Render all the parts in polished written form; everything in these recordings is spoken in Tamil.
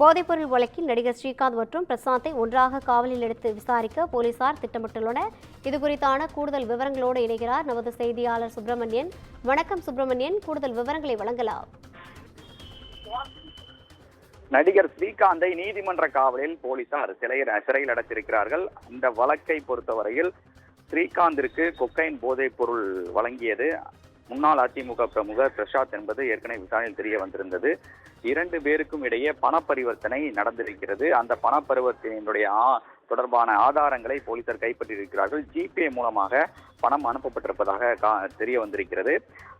போதைப்பொருள் வழக்கில் நடிகர் ஸ்ரீகாந்த் மற்றும் பிரசாந்தை ஒன்றாக காவலில் எடுத்து விசாரிக்க போலீசார் திட்டமிட்டுள்ளனர். இதுகுறித்தான கூடுதல் விவரங்களோடு இணைகிறார் நமது செய்தியாளர் சுப்பிரமணியன். வணக்கம் சுப்பிரமணியன், கூடுதல் விவரங்களை வழங்கலாம். நடிகர் ஸ்ரீகாந்தை நீதிமன்ற காவலில் போலீசார் சிறையில் அடைத்திருக்கிறார்கள். இந்த வழக்கை பொறுத்தவரையில் ஸ்ரீகாந்திற்கு கொக்கைன் போதைப் பொருள் வழங்கியது முன்னாள் அதிமுக பிரமுகர் பிரசாந்த் என்பது ஏற்கனவே விசாரணையில் தெரிய வந்திருந்தது. 2 பேருக்கும் இடையே பண பரிவர்த்தனை நடந்திருக்கிறது. அந்த பண பரிவர்த்தனையினுடைய தொடர்பான ஆதாரங்களை போலீசார் கைப்பற்றியிருக்கிறார்கள். ஜிபே மூலமாக பணம் அனுப்பப்பட்டிருப்பதாக தெரிய வந்திருக்கிறது.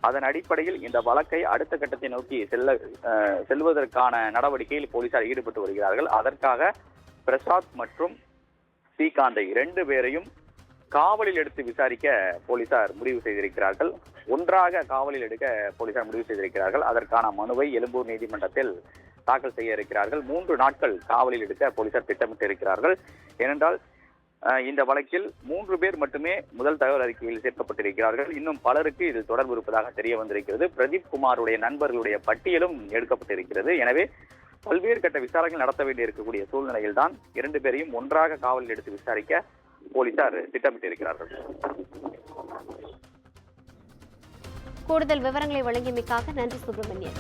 அதன் அடிப்படையில் இந்த வழக்கை அடுத்த கட்டத்தை நோக்கி செல்வதற்கான நடவடிக்கையில் போலீசார் ஈடுபட்டு வருகிறார்கள். அதற்காக பிரசாத் மற்றும் ஸ்ரீகாந்தை 2 பேரையும் காவலில் எடுத்து விசாரிக்க போலீசார் முடிவு செய்திருக்கிறார்கள். ஒன்றாக காவலில் எடுக்க போலீசார் முடிவு செய்திருக்கிறார்கள். அதற்கான மனுவை எழும்பூர் நீதிமன்றத்தில் தாக்கல் செய்ய இருக்கிறார்கள். 3 நாட்கள் காவலில் எடுக்க போலீசார் திட்டமிட்டு இருக்கிறார்கள். ஏனென்றால் இந்த வழக்கில் 3 பேர் மட்டுமே முதல் தகவல் அறிக்கையில் சேர்க்கப்பட்டிருக்கிறார்கள். இன்னும் பலருக்கு இதில் தொடர்பு இருப்பதாக தெரிய வந்திருக்கிறது. பிரதீப் குமாருடைய நண்பர்களுடைய பட்டியலும் எடுக்கப்பட்டிருக்கிறது. எனவே பல்வேறு கட்ட விசாரணைகள் நடத்த வேண்டி இருக்கக்கூடிய சூழ்நிலையில் தான் 2 பேரையும் ஒன்றாக காவலில் எடுத்து விசாரிக்க போலீசார் திட்டமிட்டிருக்கிறார்கள். கூடுதல் விவரங்களை வழங்கியமைக்காக நன்றி சுப்பிரமணியன்.